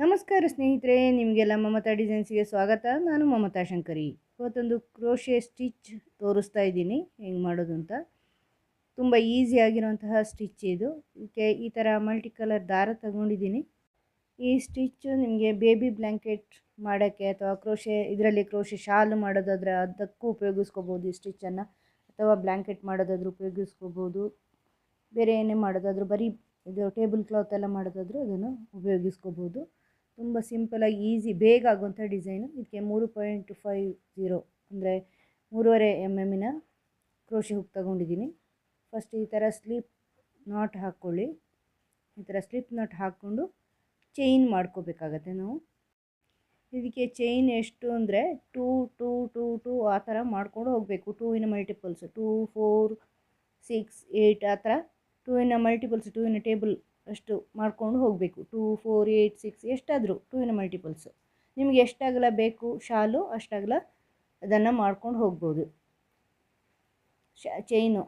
ನಮಸ್ಕಾರ ಸ್ನೇಹಿತರೆ, ನಿಮಗೆಲ್ಲ ಮಮತಾ ಡಿಸೈನ್ಸ್ಗೆ ಸ್ವಾಗತ. ನಾನು ಮಮತಾ ಶಂಕರಿ. ಇವತ್ತೊಂದು ಕ್ರೋಶೆ ಸ್ಟಿಚ್ ತೋರಿಸ್ತಾ ಇದ್ದೀನಿ ಹೆಂಗೆ ಮಾಡೋದು ಅಂತ. ತುಂಬ ಈಸಿ ಆಗಿರುವಂತಹ ಸ್ಟಿಚ್ ಇದು. ಇದಕ್ಕೆ ಈ ಥರ ಮಲ್ಟಿ ಕಲರ್ ದಾರ ತಗೊಂಡಿದ್ದೀನಿ. ಈ ಸ್ಟಿಚ್ಚು ನಿಮಗೆ ಬೇಬಿ ಬ್ಲ್ಯಾಂಕೆಟ್ ಮಾಡೋಕ್ಕೆ ಅಥವಾ ಇದರಲ್ಲಿ ಕ್ರೋಶೆ ಶಾಲು ಮಾಡೋದಾದರೆ ಅದಕ್ಕೂ ಉಪಯೋಗಿಸ್ಕೋಬೋದು ಈ ಸ್ಟಿಚ್ಚನ್ನು. ಅಥವಾ ಬ್ಲ್ಯಾಂಕೆಟ್ ಮಾಡೋದಾದರೂ ಉಪಯೋಗಿಸ್ಕೋಬೋದು. ಬೇರೆ ಏನೇ ಮಾಡೋದಾದರೂ ಬರೀ ಇದು ಟೇಬಲ್ ಕ್ಲಾತ್ ಎಲ್ಲ ಮಾಡೋದಾದರೂ ಅದನ್ನು ಉಪಯೋಗಿಸ್ಕೋಬೋದು. ತುಂಬ ಸಿಂಪಲಾಗಿ ಈಸಿ ಬೇಗ ಆಗುವಂಥ ಡಿಸೈನು. ಇದಕ್ಕೆ 3.50 ಅಂದರೆ 3.5 mm ಕ್ರೋಶೆ ಹುಕ್ ತಗೊಂಡಿದ್ದೀನಿ. ಫಸ್ಟ್ ಈ ಥರ ಸ್ಲಿಪ್ ನಾಟ್ ಹಾಕ್ಕೊಳ್ಳಿ. ಈ ಥರ ಸ್ಲಿಪ್ ನಾಟ್ ಹಾಕ್ಕೊಂಡು ಚೈನ್ ಮಾಡ್ಕೋಬೇಕಾಗತ್ತೆ ನಾವು. ಇದಕ್ಕೆ ಚೈನ್ ಎಷ್ಟು ಅಂದರೆ 2 2 2 2 ಆ ಥರ ಮಾಡ್ಕೊಂಡು ಹೋಗಬೇಕು. 2 ಮಲ್ಟಿಪಲ್ಸ್ 2 4 6 8 ಆ ಥರ 2 ಮಲ್ಟಿಪಲ್ಸ್ 2 ಟೇಬಲ್ ಅಷ್ಟು ಮಾಡ್ಕೊಂಡು ಹೋಗಬೇಕು. 2 4 8 6 ಎಷ್ಟಾದರೂ 2 ಮಲ್ಟಿಪಲ್ಸು ನಿಮಗೆ ಎಷ್ಟಾಗಲ ಬೇಕು ಶಾಲು ಅಷ್ಟಾಗಲ ಅದನ್ನು ಮಾಡ್ಕೊಂಡು ಹೋಗ್ಬೋದು. ಚೈನು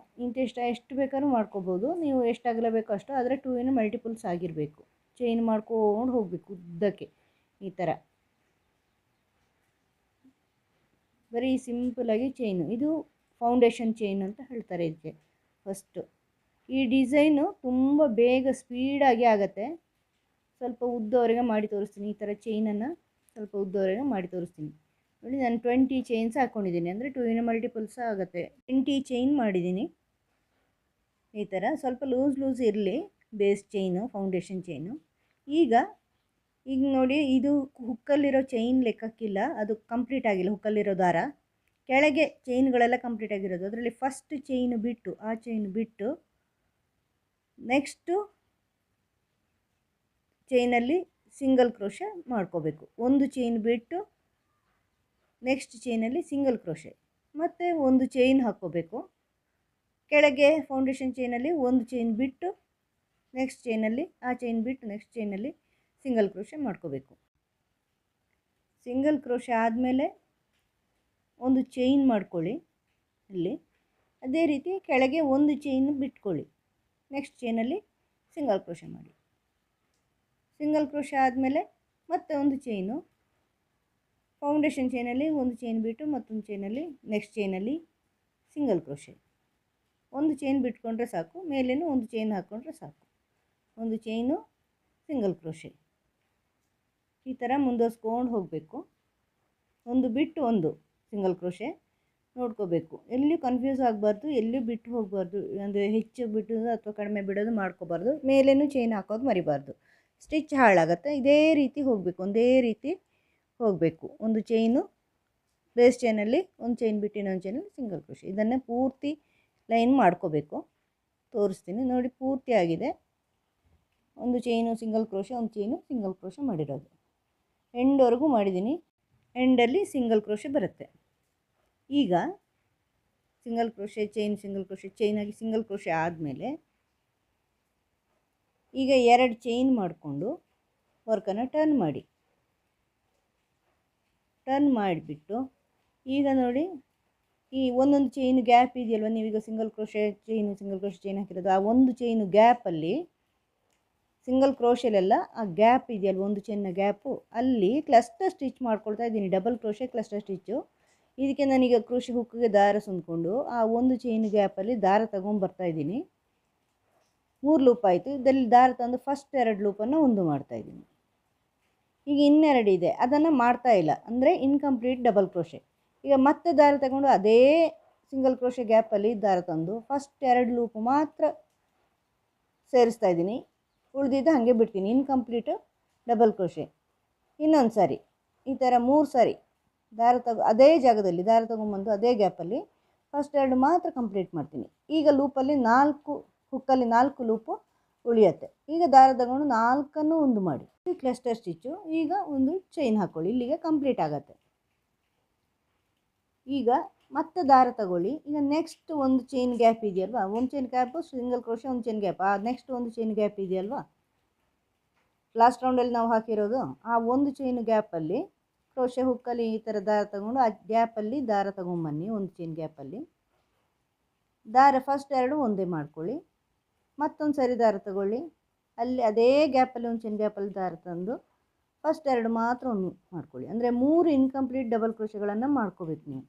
ಎಷ್ಟು ಬೇಕಾದ್ರೂ ಮಾಡ್ಕೋಬೋದು. ನೀವು ಎಷ್ಟಾಗಲ ಬೇಕೋ ಅಷ್ಟು, ಆದರೆ 2 ಮಲ್ಟಿಪಲ್ಸ್ ಆಗಿರಬೇಕು. ಚೈನ್ ಮಾಡ್ಕೊಂಡು ಹೋಗಬೇಕು ಉದ್ದಕ್ಕೆ ಈ ಥರ. ಬರೀ ಸಿಂಪಲಾಗಿ ಚೈನು. ಇದು ಫೌಂಡೇಶನ್ ಚೈನ್ ಅಂತ ಹೇಳ್ತಾರೆ ಇದಕ್ಕೆ. ಫಸ್ಟು ಈ ಡಿಸೈನು ತುಂಬ ಬೇಗ ಸ್ಪೀಡಾಗಿ ಆಗುತ್ತೆ. ಸ್ವಲ್ಪ ಉದ್ದವರೆಗೆ ಮಾಡಿ ತೋರಿಸ್ತೀನಿ. ಈ ಥರ ಚೈನನ್ನು ಸ್ವಲ್ಪ ಉದ್ದವರೆಗೆ ಮಾಡಿ ತೋರಿಸ್ತೀನಿ. ನೋಡಿ, ನಾನು 20 ಚೈನ್ಸ್ ಹಾಕ್ಕೊಂಡಿದ್ದೀನಿ, ಅಂದರೆ 2 ಮಲ್ಟಿಪಲ್ಸ್ ಆಗುತ್ತೆ. 20 ಚೈನ್ ಮಾಡಿದ್ದೀನಿ. ಈ ಥರ ಸ್ವಲ್ಪ ಲೂಸ್ ಇರಲಿ ಬೇಸ್ ಚೈನು, ಫೌಂಡೇಶನ್ ಚೈನು. ಈಗ ನೋಡಿ, ಇದು ಹುಕ್ಕಲ್ಲಿರೋ ಚೈನ್ ಲೆಕ್ಕಕ್ಕಿಲ್ಲ, ಅದು ಕಂಪ್ಲೀಟ್ ಆಗಿಲ್ಲ. ಹುಕ್ಕಲ್ಲಿರೋ ದಾರ ಕೆಳಗೆ ಚೈನ್ಗಳೆಲ್ಲ ಕಂಪ್ಲೀಟ್ ಆಗಿರೋದು. ಅದರಲ್ಲಿ ಫಸ್ಟ್ ಚೈನು ಬಿಟ್ಟು ಆ ಚೈನ್ ಬಿಟ್ಟು ನೆಕ್ಸ್ಟು ಚೈನಲ್ಲಿ ಸಿಂಗಲ್ ಕ್ರೋಶೆ ಮಾಡ್ಕೋಬೇಕು. ಒಂದು ಚೈನ್ ಬಿಟ್ಟು ನೆಕ್ಸ್ಟ್ ಚೈನಲ್ಲಿ ಸಿಂಗಲ್ ಕ್ರೋಶೆ, ಮತ್ತು ಒಂದು ಚೈನ್ ಹಾಕ್ಕೋಬೇಕು. ಕೆಳಗೆ ಫೌಂಡೇಶನ್ ಚೈನಲ್ಲಿ ಒಂದು ಚೈನ್ ಬಿಟ್ಟು ನೆಕ್ಸ್ಟ್ ಚೈನಲ್ಲಿ ಆ ಚೈನ್ ಬಿಟ್ಟು ನೆಕ್ಸ್ಟ್ ಚೈನಲ್ಲಿ ಸಿಂಗಲ್ ಕ್ರೋಶೆ ಮಾಡ್ಕೋಬೇಕು. ಸಿಂಗಲ್ ಕ್ರೋಶೆ ಆದಮೇಲೆ ಒಂದು ಚೈನ್ ಮಾಡ್ಕೊಳ್ಳಿ ಇಲ್ಲಿ. ಅದೇ ರೀತಿ ಕೆಳಗೆ ಒಂದು ಚೈನ್ ಬಿಟ್ಕೊಳ್ಳಿ. ನೆಕ್ಸ್ಟ್ ಚೈನಲ್ಲಿ ಸಿಂಗಲ್ ಕ್ರೋಶೆ ಮಾಡಿ. ಸಿಂಗಲ್ ಕ್ರೋಶೆ ಆದಮೇಲೆ ಮತ್ತೆ ಒಂದು ಚೈನು, ಫೌಂಡೇಶನ್ ಚೈನಲ್ಲಿ ಒಂದು ಚೈನ್ ಬಿಟ್ಟು ಮತ್ತೊಂದು ಚೈನಲ್ಲಿ ನೆಕ್ಸ್ಟ್ ಚೈನಲ್ಲಿ ಸಿಂಗಲ್ ಕ್ರೋಶೆ. ಒಂದು ಚೈನ್ ಬಿಟ್ಕೊಂಡ್ರೆ ಸಾಕು, ಮೇಲೇನು ಒಂದು ಚೈನ್ ಹಾಕ್ಕೊಂಡ್ರೆ ಸಾಕು. ಒಂದು ಚೈನು, ಸಿಂಗಲ್ ಕ್ರೋಶೆ, ಈ ಥರ ಮುಂದುವರ್ಸ್ಕೊಂಡು ಹೋಗಬೇಕು. ಒಂದು ಬಿಟ್ಟು ಒಂದು ಸಿಂಗಲ್ ಕ್ರೋಶೆ ನೋಡ್ಕೋಬೇಕು. ಎಲ್ಲಿಯೂ ಕನ್ಫ್ಯೂಸ್ ಆಗಬಾರ್ದು, ಎಲ್ಲಿಯೂ ಬಿಟ್ಟು ಹೋಗಬಾರ್ದು. ಅಂದರೆ ಹೆಚ್ಚು ಬಿಡೋದು ಅಥವಾ ಕಡಿಮೆ ಬಿಡೋದು ಮಾಡ್ಕೋಬಾರ್ದು. ಮೇಲೇನೂ ಚೈನ್ ಹಾಕೋದು ಮರಿಬಾರ್ದು, ಸ್ಟಿಚ್ ಹಾಳಾಗುತ್ತೆ. ಇದೇ ರೀತಿ ಹೋಗಬೇಕು, ಒಂದೇ ರೀತಿ ಹೋಗಬೇಕು. ಒಂದು ಚೈನು, ಬೇಸ್ ಚೈನಲ್ಲಿ ಒಂದು ಚೈನ್ ಬಿಟ್ಟು ಇನ್ನೊಂದು ಚೈನಲ್ಲಿ ಸಿಂಗಲ್ ಕ್ರೋಶೆ. ಇದನ್ನೇ ಪೂರ್ತಿ ಲೈನ್ ಮಾಡ್ಕೋಬೇಕು. ತೋರಿಸ್ತೀನಿ ನೋಡಿ, ಪೂರ್ತಿ ಆಗಿದೆ. ಒಂದು ಚೈನು ಸಿಂಗಲ್ ಕ್ರೋಶೆ, ಒಂದು ಚೈನು ಸಿಂಗಲ್ ಕ್ರೋಶೆ ಮಾಡಿರೋದು. ಎಂಡ್ವರೆಗೂ ಮಾಡಿದ್ದೀನಿ. ಎಂಡಲ್ಲಿ ಸಿಂಗಲ್ ಕ್ರೋಶೆ ಬರುತ್ತೆ. ಈಗ single crochet chain, single crochet ಚೈನಾಗಿ ಸಿಂಗಲ್ ಕ್ರೋಶೆ ಆದಮೇಲೆ ಈಗ 2 ಚೈನ್ ಮಾಡಿಕೊಂಡು ವರ್ಕನ್ನು ಟರ್ನ್ ಮಾಡಿ. ಟರ್ನ್ ಮಾಡಿಬಿಟ್ಟು ಈಗ ನೋಡಿ, ಈ ಒಂದೊಂದು ಚೈನ್ ಗ್ಯಾಪ್ ಇದೆಯಲ್ವ, ನೀವೀಗ ಸಿಂಗಲ್ ಕ್ರೋಶೆ ಚೈನ್ ಹಾಕಿರೋದು, ಆ ಒಂದು ಚೈನು ಗ್ಯಾಪಲ್ಲಿ ಸಿಂಗಲ್ ಕ್ರೋಶೆಲೆಲ್ಲ ಆ ಗ್ಯಾಪ್ ಇದೆಯಲ್ವ, ಒಂದು ಚೈನ್ನ ಗ್ಯಾಪು, ಅಲ್ಲಿ ಕ್ಲಸ್ಟರ್ ಸ್ಟಿಚ್ ಮಾಡ್ಕೊಳ್ತಾ ಇದ್ದೀನಿ. Double crochet cluster stitch. ಇದಕ್ಕೆ ನಾನೀಗ ಕ್ರೋಶೆ ಹುಕ್ಕಿಗೆ ದಾರ ಸುಂದ್ಕೊಂಡು ಆ ಒಂದು ಚೈನ್ ಗ್ಯಾಪಲ್ಲಿ ದಾರ ತಗೊಂಡ್ಬರ್ತಾಯಿದ್ದೀನಿ. 3 ಲೂಪ್ ಆಯಿತು. ಇದರಲ್ಲಿ ದಾರ ತಂದು ಫಸ್ಟ್ 2 ಲೂಪನ್ನು ಒಂದು ಮಾಡ್ತಾಯಿದ್ದೀನಿ. ಈಗ ಇನ್ನೆರಡು ಇದೆ, ಅದನ್ನು ಮಾಡ್ತಾ ಇಲ್ಲ, ಅಂದರೆ ಇನ್ಕಂಪ್ಲೀಟ್ ಡಬಲ್ ಕ್ರೋಶೆ. ಈಗ ಮತ್ತೆ ದಾರ ತಗೊಂಡು ಅದೇ ಸಿಂಗಲ್ ಕ್ರೋಶೆ ಗ್ಯಾಪಲ್ಲಿ ದಾರ ತಂದು ಫಸ್ಟ್ 2 ಲೂಪ್ ಮಾತ್ರ ಸೇರಿಸ್ತಾ ಇದ್ದೀನಿ. ಉಳಿದಿದ್ದು ಹಾಗೆ ಬಿಡ್ತೀನಿ. ಇನ್ಕಂಪ್ಲೀಟು ಡಬಲ್ ಕ್ರೋಶೆ. ಇನ್ನೊಂದು ಸಾರಿ ಈ ಥರ 3 ಸಾರಿ ಅದೇ ಜಾಗದಲ್ಲಿ ದಾರ ತೊಗೊಂಬಂದು ಅದೇ ಗ್ಯಾಪಲ್ಲಿ ಫಸ್ಟ್ 2 ಮಾತ್ರ ಕಂಪ್ಲೀಟ್ ಮಾಡ್ತೀನಿ. ಈಗ ಲೂಪಲ್ಲಿ 4 ಹುಕ್ಕಲ್ಲಿ 4 ಲೂಪು ಉಳಿಯುತ್ತೆ. ಈಗ ದಾರ ತಗೊಂಡು 4 ಒಂದು ಮಾಡಿ ಕ್ಲಸ್ಟರ್ ಸ್ಟಿಚ್ಚು. ಈಗ ಒಂದು ಚೈನ್ ಹಾಕ್ಕೊಳ್ಳಿ, ಇಲ್ಲಿಗೆ ಕಂಪ್ಲೀಟ್ ಆಗುತ್ತೆ. ಈಗ ಮತ್ತೆ ದಾರ ತಗೊಳ್ಳಿ. ಈಗ ನೆಕ್ಸ್ಟ್ ಒಂದು ಚೈನ್ ಗ್ಯಾಪ್ ಇದೆಯಲ್ವಾ, ಒಂದು ಚೈನ್ ಗ್ಯಾಪು ಸಿಂಗಲ್ ಕ್ರೋಶೆ, ಒಂದು ಚೈನ್ ಗ್ಯಾಪ್, ನೆಕ್ಸ್ಟ್ ಒಂದು ಚೈನ್ ಗ್ಯಾಪ್ ಇದೆಯಲ್ವಾ, ಲಾಸ್ಟ್ ರೌಂಡಲ್ಲಿ ನಾವು ಹಾಕಿರೋದು, ಆ ಒಂದು ಚೈನ್ ಗ್ಯಾಪಲ್ಲಿ ಕ್ರೋಶೆ ಹುಕ್ಕಲ್ಲಿ ಈ ಥರ ದಾರ ತಗೊಂಡು ಆ ಗ್ಯಾಪಲ್ಲಿ ದಾರ ತಗೊಂಬನ್ನಿ. ಒಂದು ಚೈನ್ ಗ್ಯಾಪಲ್ಲಿ ದಾರ ಫಸ್ಟ್ 2 ಒಂದೇ ಮಾಡ್ಕೊಳ್ಳಿ. ಮತ್ತೊಂದು ಸರಿ ದಾರ ತಗೊಳ್ಳಿ, ಅಲ್ಲಿ ಅದೇ ಗ್ಯಾಪಲ್ಲಿ ಒಂದು ಚೈನ್ ಗ್ಯಾಪಲ್ಲಿ ದಾರ ತಂದು ಫಸ್ಟ್ 2 ಮಾತ್ರ ಒಂದು ಮಾಡ್ಕೊಳ್ಳಿ. ಅಂದರೆ 3 ಇನ್ಕಂಪ್ಲೀಟ್ ಡಬಲ್ ಕ್ರೋಶೆಗಳನ್ನು ಮಾಡ್ಕೋಬೇಕು ನೀವು.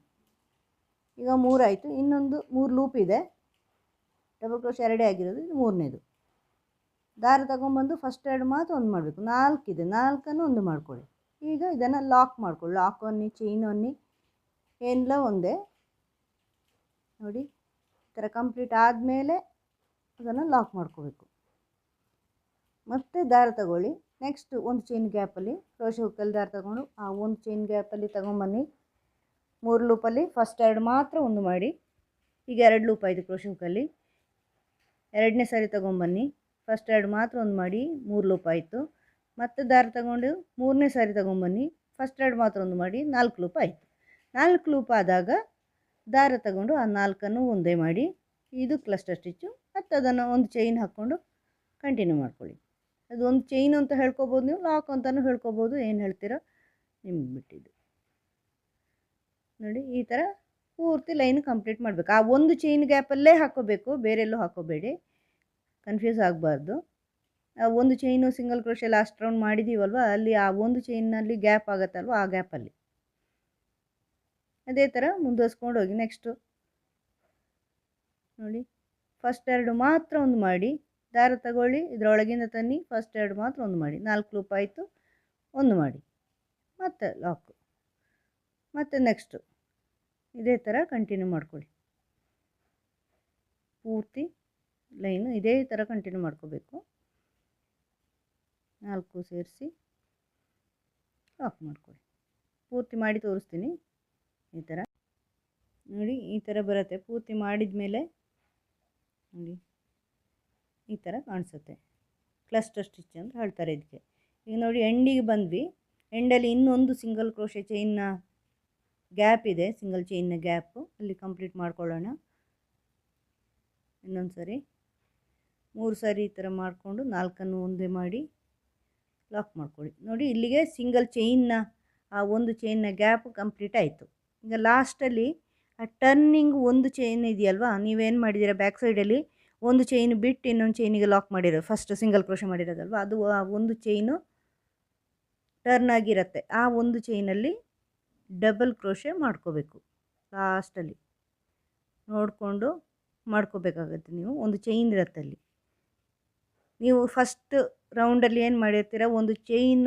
ಈಗ 3 ಆಯಿತು. ಇನ್ನೊಂದು 3 ಲೂಪ್ ಇದೆ. ಡಬಲ್ ಕ್ರೋಶೆ 2 ಆಗಿರೋದು, ಇದು 3ನೇದು. ದಾರ ತಗೊಂಬಂದು ಫಸ್ಟ್ 2 ಮಾತ್ರ ಒಂದು ಮಾಡಬೇಕು. 4 ಇದೆ, 4ಅನ್ನು ಒಂದು ಮಾಡ್ಕೊಳ್ಳಿ. ಈಗ ಇದನ್ನು ಲಾಕ್ ಮಾಡ್ಕೊಳ್ಳಿ. ಲಾಕ್ ಅನ್ನಿ, ಚೈನ್ ಅನ್ನಿ, ಏನೆಲ್ಲ ಒಂದೇ ನೋಡಿ. ಈ ಥರ ಕಂಪ್ಲೀಟ್ ಆದಮೇಲೆ ಅದನ್ನು ಲಾಕ್ ಮಾಡ್ಕೋಬೇಕು. ಮತ್ತು ದಾರ ತಗೊಳ್ಳಿ. ನೆಕ್ಸ್ಟ್ ಒಂದು ಚೈನ್ ಗ್ಯಾಪಲ್ಲಿ ಕ್ರೋಶೆ ಹುಕ್ಕಲ್ಲಿ ದಾರ ತಗೊಂಡು ಆ ಒಂದು ಚೈನ್ ಗ್ಯಾಪಲ್ಲಿ ತಗೊಂಬನ್ನಿ. 3 ಲೂಪಲ್ಲಿ ಫಸ್ಟ್ 2 ಮಾತ್ರ ಒಂದು ಮಾಡಿ. ಈಗ 2 ಲೂಪ್ ಆಯಿತು ಕ್ರೋಶೆ ಹುಕ್ಕಲ್ಲಿ. 2ನೇ ಸಾರಿ ತಗೊಂಬನ್ನಿ. ಫಸ್ಟ್ 2 ಮಾತ್ರ ಒಂದು ಮಾಡಿ, 3 ಲೂಪ್ ಆಯಿತು. ಮತ್ತೆ ದಾರ ತಗೊಂಡು 3ನೇ ಸಾರಿ ತಗೊಂಬನ್ನಿ. ಫಸ್ಟ್ 2 ಮಾತ್ರ ಒಂದು ಮಾಡಿ, 4 ಲೂಪ್ ಆಯಿತು. 4 ಲೂಪ್ ಆದಾಗ ದಾರ ತಗೊಂಡು ಆ 4ಅನ್ನು ಒಂದೇ ಮಾಡಿ, ಇದು ಕ್ಲಸ್ಟರ್ ಸ್ಟಿಚ್ಚು. ಮತ್ತು ಅದನ್ನು ಒಂದು ಚೈನ್ ಹಾಕ್ಕೊಂಡು ಕಂಟಿನ್ಯೂ ಮಾಡ್ಕೊಳ್ಳಿ. ಅದು ಒಂದು ಚೈನು ಅಂತ ಹೇಳ್ಕೊಬೋದು, ನೀವು ಲಾಕ್ ಅಂತಲೂ ಹೇಳ್ಕೊಬೋದು, ಏನು ಹೇಳ್ತೀರೋ ನಿಮ್ಗೆ ಬಿಟ್ಟಿದ್ದು. ನೋಡಿ ಈ ಥರ ಪೂರ್ತಿ ಲೈನ್ ಕಂಪ್ಲೀಟ್ ಮಾಡಬೇಕು. ಆ ಒಂದು ಚೈನ್ ಗ್ಯಾಪಲ್ಲೇ ಹಾಕ್ಕೋಬೇಕು, ಬೇರೆಲ್ಲೂ ಹಾಕ್ಕೋಬೇಡಿ, ಕನ್ಫ್ಯೂಸ್ ಆಗಬಾರ್ದು. ಆ ಒಂದು chain single crochet last round ಮಾಡಿದ್ದೀವಲ್ವ, ಅಲ್ಲಿ ಆ ಒಂದು ಚೈನಲ್ಲಿ ಗ್ಯಾಪ್ ಆಗುತ್ತಲ್ವ, ಆ ಗ್ಯಾಪಲ್ಲಿ ಅದೇ ಥರ ಮುಂದುವರ್ಸ್ಕೊಂಡು ಹೋಗಿ. ನೆಕ್ಸ್ಟು ನೋಡಿ ಫಸ್ಟ್ 2 ಮಾತ್ರ ಒಂದು ಮಾಡಿ, ದಾರ ತಗೊಳ್ಳಿ, ಇದರೊಳಗಿಂದ ತನ್ನಿ, ಫಸ್ಟ್ 2 ಮಾತ್ರ ಒಂದು ಮಾಡಿ, 4 ಲೂಪ್ ಆಯಿತು, ಒಂದು ಮಾಡಿ, ಮತ್ತು ಲಾಕು. ಮತ್ತು ನೆಕ್ಸ್ಟು ಇದೇ ಥರ ಕಂಟಿನ್ಯೂ ಮಾಡ್ಕೊಳ್ಳಿ. ಪೂರ್ತಿ ಲೈನು ಇದೇ ಥರ ಕಂಟಿನ್ಯೂ ಮಾಡ್ಕೋಬೇಕು. 4 ಸೇರಿಸಿ ಲಾಕ್ ಮಾಡ್ಕೊಳ್ಳಿ. ಪೂರ್ತಿ ಮಾಡಿ ತೋರಿಸ್ತೀನಿ. ಈ ಥರ ನೋಡಿ, ಈ ಥರ ಬರುತ್ತೆ. ಪೂರ್ತಿ ಮಾಡಿದ ಮೇಲೆ ನೋಡಿ ಈ ಥರ ಕಾಣಿಸುತ್ತೆ. ಕ್ಲಸ್ಟರ್ ಸ್ಟಿಚ್ ಅಂತ ಹೇಳ್ತಾರೆ ಇದಕ್ಕೆ. ಈಗ ನೋಡಿ ಎಂಡಿಗೆ ಬಂದ್ವಿ. ಎಂಡಲ್ಲಿ ಇನ್ನೊಂದು ಸಿಂಗಲ್ ಕ್ರೋಶೆ ಚೈನ್ನ ಗ್ಯಾಪ್ ಇದೆ, ಸಿಂಗಲ್ ಚೈನ್ನ ಗ್ಯಾಪು, ಅಲ್ಲಿ ಕಂಪ್ಲೀಟ್ ಮಾಡ್ಕೊಳ್ಳೋಣ. ಇನ್ನೊಂದು ಸರಿ 3 ಸಾರಿ ಈ ಥರ ಮಾಡಿಕೊಂಡು 4ಅನ್ನು ಒಂದೇ ಮಾಡಿ ಲಾಕ್ ಮಾಡ್ಕೊಳ್ಳಿ. ನೋಡಿ ಇಲ್ಲಿಗೆ ಸಿಂಗಲ್ ಚೈನ್ನ ಆ ಒಂದು ಚೈನ್ನ ಗ್ಯಾಪ್ ಕಂಪ್ಲೀಟ್ ಆಯಿತು. ಈಗ ಲಾಸ್ಟಲ್ಲಿ ಆ ಟರ್ನಿಂಗ್ ಒಂದು ಚೈನ್ ಇದೆಯಲ್ವಾ, ನೀವೇನು ಮಾಡಿದ್ದೀರಾ, ಬ್ಯಾಕ್ ಸೈಡಲ್ಲಿ ಒಂದು ಚೈನ್ ಬಿಟ್ಟು ಇನ್ನೊಂದು ಚೈನಿಗೆ ಲಾಕ್ ಮಾಡಿರೋದು, ಫಸ್ಟ್ ಸಿಂಗಲ್ ಕ್ರೋಶೆ ಮಾಡಿರೋದಲ್ವ, ಅದು ಆ ಒಂದು ಚೈನು ಟರ್ನ್ ಆಗಿರುತ್ತೆ. ಆ ಒಂದು ಚೈನಲ್ಲಿ ಡಬಲ್ ಕ್ರೋಶೆ ಮಾಡ್ಕೋಬೇಕು. ಲಾಸ್ಟಲ್ಲಿ ನೋಡಿಕೊಂಡು ಮಾಡ್ಕೋಬೇಕಾಗತ್ತೆ. ನೀವು ಒಂದು ಚೈನ್ ಇರುತ್ತೆ ಅಲ್ಲಿ, ನೀವು ಫಸ್ಟ್ ರೌಂಡಲ್ಲಿ ಏನು ಮಾಡಿರ್ತೀರ, ಒಂದು ಚೈನ್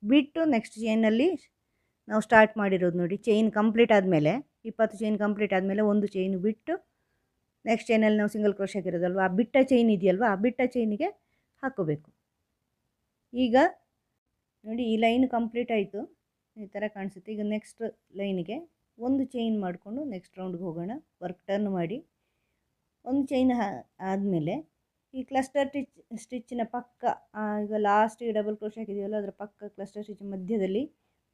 ಬಿಟ್ಟು ನೆಕ್ಸ್ಟ್ ಚೈನಲ್ಲಿ ನಾವು ಸ್ಟಾರ್ಟ್ ಮಾಡಿರೋದು ನೋಡಿ. ಚೈನ್ ಕಂಪ್ಲೀಟ್ ಆದಮೇಲೆ 20 ಚೈನ್ ಕಂಪ್ಲೀಟ್ ಆದಮೇಲೆ ಒಂದು ಚೈನು ಬಿಟ್ಟು ನೆಕ್ಸ್ಟ್ ಚೈನಲ್ಲಿ ನಾವು ಸಿಂಗಲ್ ಕ್ರೋಶೆ ಹಾಕಿರೋದಲ್ವ, ಆ ಬಿಟ್ಟ ಚೈನ್ ಇದೆಯಲ್ವ, ಆ ಬಿಟ್ಟ ಚೈನಿಗೆ ಹಾಕ್ಕೋಬೇಕು. ಈಗ ನೋಡಿ ಈ ಲೈನ್ ಕಂಪ್ಲೀಟ್ ಆಯಿತು, ಈ ಥರ ಕಾಣಿಸುತ್ತೆ. ಈಗ ನೆಕ್ಸ್ಟ್ ಲೈನಿಗೆ ಒಂದು ಚೈನ್ ಮಾಡಿಕೊಂಡು ನೆಕ್ಸ್ಟ್ ರೌಂಡ್ಗೆ ಹೋಗೋಣ. ವರ್ಕ್ ಟರ್ನ್ ಮಾಡಿ ಒಂದು ಚೈನ್ ಆದಮೇಲೆ ಈ ಕ್ಲಸ್ಟರ್ ಸ್ಟಿಚ್ಚಿನ ಪಕ್ಕ, ಈಗ ಲಾಸ್ಟಿಗೆ ಡಬಲ್ ಕ್ರೋಶೆ ಹಾಕಿದ್ದೀವಲ್ಲ ಅದರ ಪಕ್ಕ ಕ್ಲಸ್ಟರ್ ಸ್ಟಿಚ್ ಮಧ್ಯದಲ್ಲಿ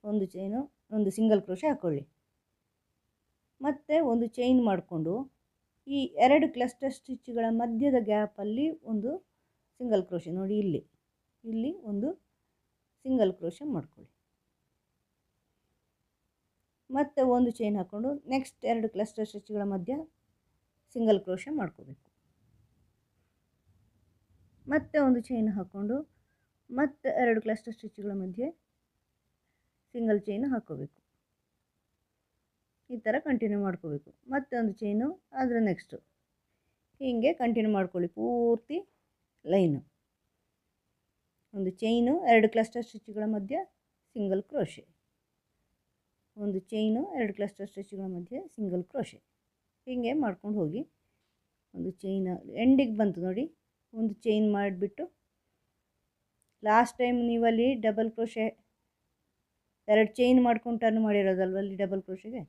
ಒಂದು ಚೈನು, ಒಂದು ಸಿಂಗಲ್ ಕ್ರೋಶೆ ಹಾಕ್ಕೊಳ್ಳಿ. ಮತ್ತು ಒಂದು ಚೈನ್ ಮಾಡಿಕೊಂಡು ಈ 2 ಕ್ಲಸ್ಟರ್ ಸ್ಟಿಚ್ಗಳ ಮಧ್ಯದ ಗ್ಯಾಪಲ್ಲಿ ಒಂದು ಸಿಂಗಲ್ ಕ್ರೋಶೆ ನೋಡಿ, ಇಲ್ಲಿ ಒಂದು ಸಿಂಗಲ್ ಕ್ರೋಶೆ ಮಾಡ್ಕೊಳ್ಳಿ. ಮತ್ತು ಒಂದು ಚೈನ್ ಹಾಕ್ಕೊಂಡು ನೆಕ್ಸ್ಟ್ 2 ಕ್ಲಸ್ಟರ್ ಸ್ಟಿಚ್ಗಳ ಮಧ್ಯ ಸಿಂಗಲ್ ಕ್ರೋಶೆ ಮಾಡ್ಕೋಬೇಕು. ಮತ್ತೆ ಒಂದು ಚೈನ್ ಹಾಕ್ಕೊಂಡು ಮತ್ತೆ 2 ಕ್ಲಸ್ಟರ್ ಸ್ಟಿಚ್ಗಳ ಮಧ್ಯೆ ಸಿಂಗಲ್ ಚೈನ್ ಹಾಕ್ಕೋಬೇಕು. ಈ ಥರ ಕಂಟಿನ್ಯೂ ಮಾಡ್ಕೋಬೇಕು. ಮತ್ತೆ ಒಂದು ಚೈನು, ಅದರ ನೆಕ್ಸ್ಟು ಹೀಗೆ ಕಂಟಿನ್ಯೂ ಮಾಡ್ಕೊಳ್ಳಿ ಪೂರ್ತಿ ಲೈನು. ಒಂದು ಚೈನು, 2 ಕ್ಲಸ್ಟರ್ ಸ್ಟಿಚ್ಗಳ ಮಧ್ಯೆ ಸಿಂಗಲ್ ಕ್ರೋಶೆ, ಒಂದು ಚೈನು, 2 ಕ್ಲಸ್ಟರ್ ಸ್ಟಿಚ್ಗಳ ಮಧ್ಯೆ ಸಿಂಗಲ್ ಕ್ರೋಶೆ, ಹೀಗೆ ಮಾಡ್ಕೊಂಡು ಹೋಗಿ. ಒಂದು ಚೈನ್ ಎಂಡಿಗೆ ಬಂತು ನೋಡಿ, ಒಂದು ಚೈನ್ ಮಾಡಿಬಿಟ್ಟು ಲಾಸ್ಟ್ ಟೈಮ್ ನೀವಲ್ಲಿ ಡಬಲ್ ಕ್ರೋಶೆ 2 ಚೈನ್ ಮಾಡ್ಕೊಂಡು ಟರ್ನ್ ಮಾಡಿರೋದಲ್ವ ಅಲ್ಲಿ ಡಬಲ್ ಕ್ರೋಶೆಗೆ,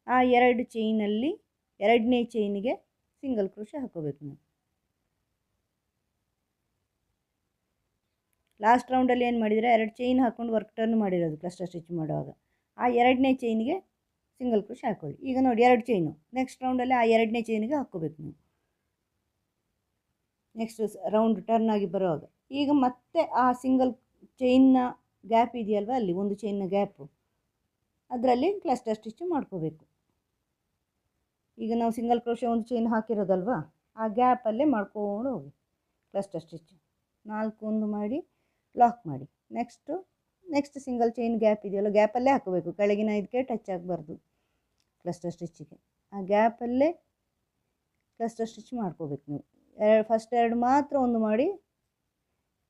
ಆ 2 ಚೈನಲ್ಲಿ 2ನೇ ಚೈನಿಗೆ ಸಿಂಗಲ್ ಕ್ರೋಶೆ ಹಾಕ್ಕೋಬೇಕು ನೀವು. ಲಾಸ್ಟ್ ರೌಂಡಲ್ಲಿ ಏನು ಮಾಡಿದರೆ 2 ಚೈನ್ ಹಾಕ್ಕೊಂಡು ವರ್ಕ್ ಟರ್ನ್ ಮಾಡಿರೋದು ಕ್ಲಸ್ಟರ್ ಸ್ಟಿಚ್ ಮಾಡುವಾಗ, ಆ 2ನೇ ಚೈನಿಗೆ ಸಿಂಗಲ್ ಕ್ರೋಶೆ ಹಾಕ್ಕೊಳ್ಳಿ. ಈಗ ನೋಡಿ 2 ಚೈನು, ನೆಕ್ಸ್ಟ್ ರೌಂಡಲ್ಲಿ ಆ 2ನೇ ಚೈನಿಗೆ ಹಾಕ್ಕೋಬೇಕು ನೀವು ನೆಕ್ಸ್ಟ್ ರೌಂಡ್ ಟರ್ನ್ ಆಗಿ ಬರುವಾಗ. ಈಗ ಮತ್ತೆ ಆ ಸಿಂಗಲ್ ಚೈನ್ನ ಗ್ಯಾಪ್ ಇದೆಯಲ್ವ, ಅಲ್ಲಿ ಒಂದು ಚೈನ್ನ ಗ್ಯಾಪು, ಅದರಲ್ಲಿ ಕ್ಲಸ್ಟರ್ ಸ್ಟಿಚ್ ಮಾಡ್ಕೋಬೇಕು. ಈಗ ನಾವು ಸಿಂಗಲ್ ಕ್ರೋಶೆ ಒಂದು ಚೈನ್ ಹಾಕಿರೋದಲ್ವ, ಆ ಗ್ಯಾಪಲ್ಲೇ ಮಾಡ್ಕೊಂಡು ಹೋಗಿ ಕ್ಲಸ್ಟರ್ ಸ್ಟಿಚ್ 4 ಒಂದು ಮಾಡಿ ಲಾಕ್ ಮಾಡಿ. ನೆಕ್ಸ್ಟ್ ಸಿಂಗಲ್ ಚೈನ್ ಗ್ಯಾಪ್ ಇದೆಯಲ್ಲ, ಗ್ಯಾಪಲ್ಲೇ ಹಾಕಬೇಕು, ಕೆಳಗಿನ ಇದಕ್ಕೆ ಟಚ್ ಆಗಬಾರ್ದು ಕ್ಲಸ್ಟರ್ ಸ್ಟಿಚ್ಚಿಗೆ. ಆ ಗ್ಯಾಪಲ್ಲೇ ಕ್ಲಸ್ಟರ್ ಸ್ಟಿಚ್ ಮಾಡ್ಕೋಬೇಕು ನೀವು. ಫಸ್ಟ್ 2 ಮಾತ್ರ ಒಂದು ಮಾಡಿ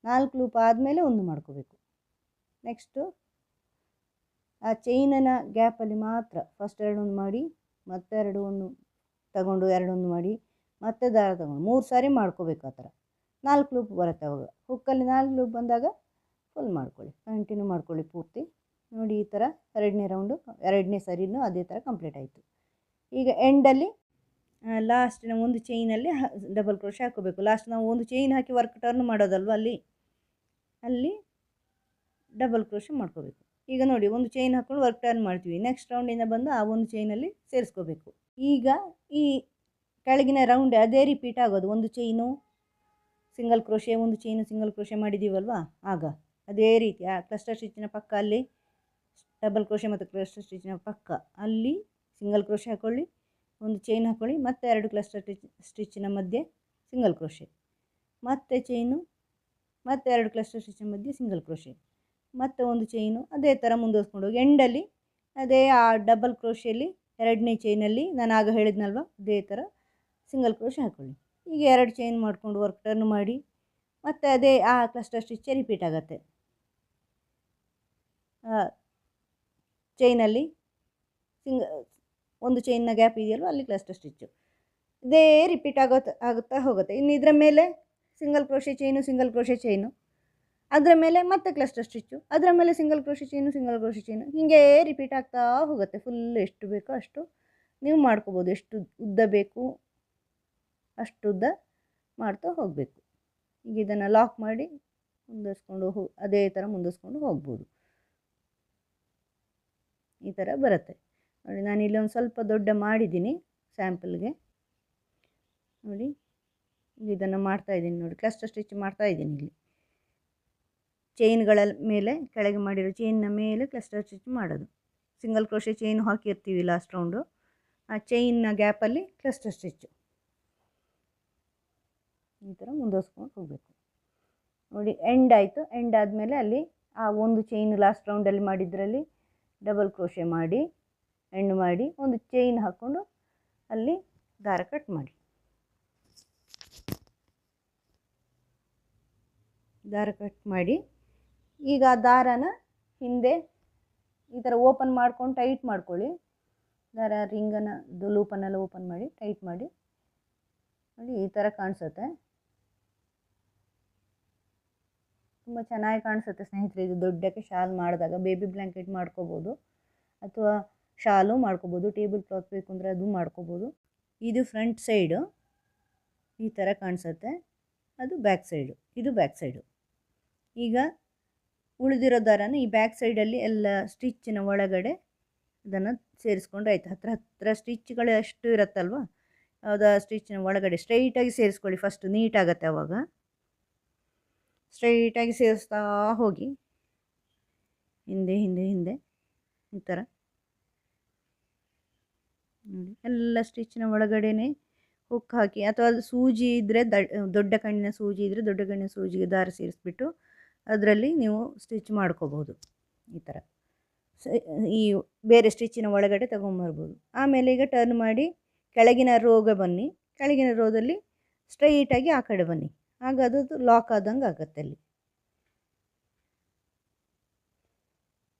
4 ಲೂಪ್ ಆದಮೇಲೆ ಒಂದು ಮಾಡ್ಕೋಬೇಕು. ನೆಕ್ಸ್ಟು ಆ ಚೈನನ ಗ್ಯಾಪಲ್ಲಿ ಮಾತ್ರ ಫಸ್ಟ್ 2 ಒಂದು ಮಾಡಿ, ಮತ್ತೆ 2 ಒಂದು ತಗೊಂಡು 2 ಒಂದು ಮಾಡಿ, ಮತ್ತೆ ದಾರ ತಗೊಂಡು 3 ಸಾರಿ ಮಾಡ್ಕೋಬೇಕು. ಆ ಥರ 4 ಲೂಪ್ ಬರುತ್ತೆ. ಅವಾಗ ಹುಕ್ಕಲ್ಲಿ 4 ಲೂಪ್ ಬಂದಾಗ ಫುಲ್ ಮಾಡ್ಕೊಳ್ಳಿ, ಕಂಟಿನ್ಯೂ ಮಾಡ್ಕೊಳ್ಳಿ ಪೂರ್ತಿ. ನೋಡಿ ಈ ಥರ 2ನೇ ರೌಂಡು 2ನೇ ಸರಿನೂ ಅದೇ ಥರ ಕಂಪ್ಲೀಟ್ ಆಯಿತು. ಈಗ ಎಂಡಲ್ಲಿ ಲಾಸ್ಟಿನ ಒಂದು ಚೈನಲ್ಲಿ ಡಬಲ್ ಕ್ರೋಶೆ ಹಾಕೋಬೇಕು. ಲಾಸ್ಟ್ ನಾವು ಒಂದು ಚೈನ್ ಹಾಕಿ ವರ್ಕ್ ಟರ್ನ್ ಮಾಡೋದಲ್ವ, ಅಲ್ಲಿ ಡಬಲ್ ಕ್ರೋಶೆ ಮಾಡ್ಕೋಬೇಕು. ಈಗ ನೋಡಿ ಒಂದು ಚೈನ್ ಹಾಕ್ಕೊಂಡು ವರ್ಕ್ ಟರ್ನ್ ಮಾಡ್ತೀವಿ. ನೆಕ್ಸ್ಟ್ ರೌಂಡಿಂದ ಬಂದು ಆ ಒಂದು ಚೈನಲ್ಲಿ ಸೇರಿಸ್ಕೋಬೇಕು. ಈಗ ಈ ಕೆಳಗಿನ ರೌಂಡ್ ಅದೇ ರಿಪೀಟ್ ಆಗೋದು. ಒಂದು ಚೈನು ಸಿಂಗಲ್ ಕ್ರೋಶೆ, ಒಂದು ಚೈನು ಸಿಂಗಲ್ ಕ್ರೋಶೆ ಮಾಡಿದ್ದೀವಲ್ವ, ಆಗ ಅದೇ ರೀತಿ ಆ ಕ್ಲಸ್ಟರ್ ಸ್ಟಿಚ್ಚಿನ ಪಕ್ಕ ಅಲ್ಲಿ ಡಬಲ್ ಕ್ರೋಶೆ ಮತ್ತು ಕ್ಲಸ್ಟರ್ ಸ್ಟಿಚ್ಚಿನ ಪಕ್ಕ ಅಲ್ಲಿ ಸಿಂಗಲ್ ಕ್ರೋಶೆ ಹಾಕ್ಕೊಳ್ಳಿ, ಒಂದು ಚೈನ್ ಹಾಕ್ಕೊಳ್ಳಿ, ಮತ್ತೆ 2 ಕ್ಲಸ್ಟರ್ ಸ್ಟಿಚ್ಚಿನ ಮಧ್ಯೆ ಸಿಂಗಲ್ ಕ್ರೋಶೆ, ಮತ್ತೆ ಚೈನು, ಮತ್ತೆ 2 ಕ್ಲಸ್ಟರ್ ಸ್ಟಿಚ್ಚಿನ ಮಧ್ಯೆ ಸಿಂಗಲ್ ಕ್ರೋಶೆ, ಮತ್ತೆ ಒಂದು ಚೈನು. ಅದೇ ಥರ ಮುಂದುವರ್ಸ್ಕೊಂಡು ಹೋಗಿ ಎಂಡಲ್ಲಿ ಅದೇ ಆ ಡಬಲ್ ಕ್ರೋಶೆಯಲ್ಲಿ 2ನೇ ಚೈನಲ್ಲಿ ನಾನು ಆಗ ಹೇಳಿದ್ನಲ್ವ, ಅದೇ ಥರ ಸಿಂಗಲ್ ಕ್ರೋಶೆ ಹಾಕ್ಕೊಳ್ಳಿ. ಈಗ 2 ಚೈನ್ ಮಾಡಿಕೊಂಡು ವರ್ಕ್ ಟರ್ನ್ ಮಾಡಿ, ಮತ್ತು ಅದೇ ಆ ಕ್ಲಸ್ಟರ್ ಸ್ಟಿಚ್ಚೇ ರಿಪೀಟ್ ಆಗುತ್ತೆ. ಚೈನಲ್ಲಿ ಒಂದು ಚೈನ್ನ ಗ್ಯಾಪ್ ಇದೆಯಲ್ವ, ಅಲ್ಲಿ ಕ್ಲಸ್ಟರ್ ಸ್ಟಿಚ್ಚು ಇದೇ ರಿಪೀಟ್ ಆಗುತ್ತಾ ಹೋಗುತ್ತೆ. ಇನ್ನು ಇದರ ಮೇಲೆ single crochet chain, single crochet chain, ಅದರ ಮೇಲೆ ಮತ್ತೆ ಕ್ಲಸ್ಟರ್ ಸ್ಟಿಚ್ಚು, ಅದರ ಮೇಲೆ single crochet chain, single crochet chain, ಹೀಗೆ ರಿಪೀಟ್ ಆಗ್ತಾ ಹೋಗುತ್ತೆ. ಫುಲ್ ಎಷ್ಟು ಬೇಕೋ ಅಷ್ಟು ನೀವು ಮಾಡ್ಕೋಬೋದು. ಎಷ್ಟು ಉದ್ದ ಬೇಕು ಅಷ್ಟು ಉದ್ದ ಮಾಡ್ತಾ ಹೋಗಬೇಕು. ಈಗ ಇದನ್ನು ಲಾಕ್ ಮಾಡಿ ಮುಂದುವರ್ಸ್ಕೊಂಡು ಅದೇ ಥರ ಮುಂದುವರ್ಸ್ಕೊಂಡು ಹೋಗ್ಬೋದು. ಈ ಥರ ಬರುತ್ತೆ ನೋಡಿ. ನಾನಿಲ್ಲಿ ಒಂದು ಸ್ವಲ್ಪ ದೊಡ್ಡ ಮಾಡಿದ್ದೀನಿ ಸ್ಯಾಂಪಲ್ಗೆ. ನೋಡಿ ಇದನ್ನು ಮಾಡ್ತಾಯಿದ್ದೀನಿ ನೋಡಿ, ಕ್ಲಸ್ಟರ್ ಸ್ಟಿಚ್ ಮಾಡ್ತಾಯಿದ್ದೀನಿ. ಇಲ್ಲಿ ಚೈನ್ಗಳ ಮೇಲೆ ಕೆಳಗೆ ಮಾಡಿರೋ ಚೈನ್ನ ಮೇಲೆ ಕ್ಲಸ್ಟರ್ ಸ್ಟಿಚ್ ಮಾಡೋದು. ಸಿಂಗಲ್ ಕ್ರೋಶೆ ಚೈನು ಹಾಕಿರ್ತೀವಿ ಲಾಸ್ಟ್ ರೌಂಡು, ಆ ಚೈನ್ನ ಗ್ಯಾಪಲ್ಲಿ ಕ್ಲಸ್ಟರ್ ಸ್ಟಿಚ್ಚು ಈ ಥರ ಮುಂದುವರ್ಸ್ಕೊಂಡು ಹೋಗಬೇಕು. ನೋಡಿ ಎಂಡ್ ಆಯಿತು. ಎಂಡ್ ಆದಮೇಲೆ ಅಲ್ಲಿ ಆ ಒಂದು ಚೈನ್ ಲಾಸ್ಟ್ ರೌಂಡಲ್ಲಿ ಮಾಡಿದ್ರಲ್ಲಿ ಡಬಲ್ ಕ್ರೋಶೆ ಮಾಡಿ ಎಂಡ್ ಮಾಡಿ ಒಂದು ಚೈನ್ ಹಾಕ್ಕೊಂಡು ಅಲ್ಲಿ ದಾರ ಕಟ್ ಮಾಡಿ. ದಾರ ಕಟ್ ಮಾಡಿ ಈಗ ದಾರನ ಹಿಂದೆ ಈ ಥರ ಓಪನ್ ಮಾಡ್ಕೊಂಡು ಟೈಟ್ ಮಾಡ್ಕೊಳ್ಳಿ. ದಾರ ರಿಂಗನ್ನು ಲೂಪನ್ನೆಲ್ಲ ಓಪನ್ ಮಾಡಿ ಟೈಟ್ ಮಾಡಿ. ನೋಡಿ ಈ ಥರ ಕಾಣಿಸುತ್ತೆ, ತುಂಬ ಚೆನ್ನಾಗಿ ಕಾಣಿಸುತ್ತೆ ಸ್ನೇಹಿತರೆ. ಇದು ದೊಡ್ಡಕ್ಕೆ ಶಾಲ್ ಮಾಡಿದಾಗ ಬೇಬಿ ಬ್ಲ್ಯಾಂಕೆಟ್ ಮಾಡ್ಕೋಬೋದು, ಅಥವಾ ಶಾಲು ಮಾಡ್ಕೋಬೋದು. ಟೇಬಲ್ ಕ್ಲಾತ್ ಬೇಕು ಅಂದರೆ ಅದು ಮಾಡ್ಕೋಬೋದು. ಇದು ಫ್ರಂಟ್ ಸೈಡು ಈ ಥರ ಕಾಣಿಸುತ್ತೆ, ಅದು ಬ್ಯಾಕ್ ಸೈಡು, ಇದು ಬ್ಯಾಕ್ ಸೈಡು. ಈಗ ಉಳಿದಿರೋ ದಾರನ ಈ ಬ್ಯಾಕ್ ಸೈಡಲ್ಲಿ ಎಲ್ಲ ಸ್ಟಿಚ್ಚಿನ ಒಳಗಡೆ ಇದನ್ನು ಸೇರಿಸ್ಕೊಂಡು ಆಯಿತು. ಹತ್ರ ಸ್ಟಿಚ್ಗಳು ಎಷ್ಟು ಇರುತ್ತಲ್ವ, ಯಾವುದೋ ಸ್ಟಿಚ್ಚಿನ ಒಳಗಡೆ ಸ್ಟ್ರೈಟಾಗಿ ಸೇರಿಸ್ಕೊಳ್ಳಿ. ಫಸ್ಟ್ ನೀಟಾಗತ್ತೆ. ಆವಾಗ ಸ್ಟ್ರೈಟಾಗಿ ಸೇರಿಸ್ತಾ ಹೋಗಿ ಹಿಂದೆ ಹಿಂದೆ ಹಿಂದೆ ಈ ಥರ ನೋಡಿ. ಎಲ್ಲ ಸ್ಟಿಚ್ಚಿನ ಒಳಗಡೆನೆ ಹುಕ್ ಹಾಕಿ, ಅಥವಾ ಅದು ಸೂಜಿ ಇದ್ದರೆ ದೊಡ್ಡ ಕಣ್ಣಿನ ಸೂಜಿ ಇದ್ದರೆ ದೊಡ್ಡ ಕಣ್ಣಿನ ಸೂಜಿಗೆ ದಾರ ಸೇರಿಸ್ಬಿಟ್ಟು ಅದರಲ್ಲಿ ನೀವು ಸ್ಟಿಚ್ ಮಾಡ್ಕೋಬೋದು. ಈ ಥರ ಈ ಬೇರೆ ಸ್ಟಿಚ್ಚಿನ ಒಳಗಡೆ ತಗೊಂಬರ್ಬೋದು. ಆಮೇಲೆ ಈಗ ಟರ್ನ್ ಮಾಡಿ ಕೆಳಗಿನ ರೋಗೆ ಬನ್ನಿ. ಕೆಳಗಿನ ರೋದಲ್ಲಿ ಸ್ಟ್ರೈಟಾಗಿ ಆ ಕಡೆ ಬನ್ನಿ. ಆಗ ಅದು ಲಾಕ್ ಆದಂಗೆ ಆಗುತ್ತೆ. ಅಲ್ಲಿ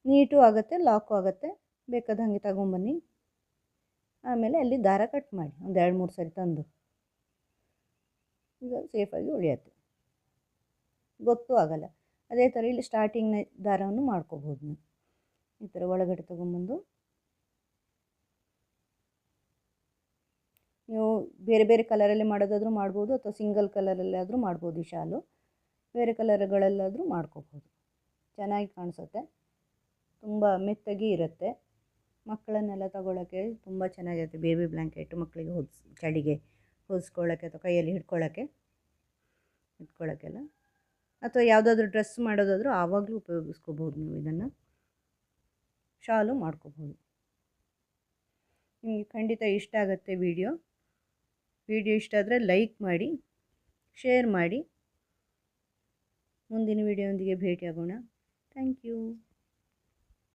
ನೀಟು ಆಗುತ್ತೆ, ಲಾಕು ಆಗುತ್ತೆ. ಬೇಕಾದ ಹಾಗೆ ತಗೊಂಬನ್ನಿ. ಆಮೇಲೆ ಅಲ್ಲಿ ದಾರ ಕಟ್ ಮಾಡಿ ಒಂದು 2-3 ಸರಿ ತಂದು. ಈಗ ಸೇಫಾಗಿ ಉಳಿಯುತ್ತೆ, ಗೊತ್ತೂ ಆಗಲ್ಲ. ಅದೇ ಥರ ಇಲ್ಲಿ ಸ್ಟಾರ್ಟಿಂಗ್ನ ದಾರವನ್ನು ಮಾಡ್ಕೋಬೋದು ನೀವು. ಈ ಥರ ಒಳಗಡೆ ತೊಗೊಂಬಂದು ನೀವು ಬೇರೆ ಬೇರೆ ಕಲರಲ್ಲಿ ಮಾಡೋದಾದರೂ ಮಾಡ್ಬೋದು, ಅಥವಾ ಸಿಂಗಲ್ ಕಲರಲ್ಲಾದರೂ ಮಾಡ್ಬೋದು. ಈ ಶಾಲು ಬೇರೆ ಕಲರ್ಗಳಲ್ಲಾದರೂ ಮಾಡ್ಕೋಬೋದು. ಚೆನ್ನಾಗಿ ಕಾಣಿಸುತ್ತೆ, ತುಂಬ ಮೆತ್ತಗೆ ಇರುತ್ತೆ. ಮಕ್ಕಳನ್ನೆಲ್ಲ ತಗೊಳ್ಳೋಕ್ಕೆ ತುಂಬ ಚೆನ್ನಾಗಿರುತ್ತೆ. ಬೇಬಿ ಬ್ಲ್ಯಾಂಕೆಟು ಮಕ್ಕಳಿಗೆ ಚಳಿಗೆ ಹೊದಿಸ್ಕೊಳ್ಳೋಕ್ಕೆ ಅಥವಾ ಕೈಯಲ್ಲಿ ಇಟ್ಕೊಳ್ಳೋಕ್ಕೆಲ್ಲ, ಅಥವಾ ಯಾವುದಾದ್ರೂ ಡ್ರೆಸ್ ಮಾಡೋದಾದರೂ ಆವಾಗಲೂ ಉಪಯೋಗಿಸ್ಕೋಬೋದು ನೀವು. ಇದನ್ನು ಶಾಲು ಮಾಡ್ಕೋಬೋದು. ನಿಮಗೆ ಖಂಡಿತ ಇಷ್ಟ ಆಗುತ್ತೆ ವಿಡಿಯೋ ಇಷ್ಟ ಆದರೆ ಲೈಕ್ ಮಾಡಿ, ಶೇರ್ ಮಾಡಿ. ಮುಂದಿನ ವಿಡಿಯೋದೊಂದಿಗೆ ಭೇಟಿಯಾಗೋಣ. Thank you.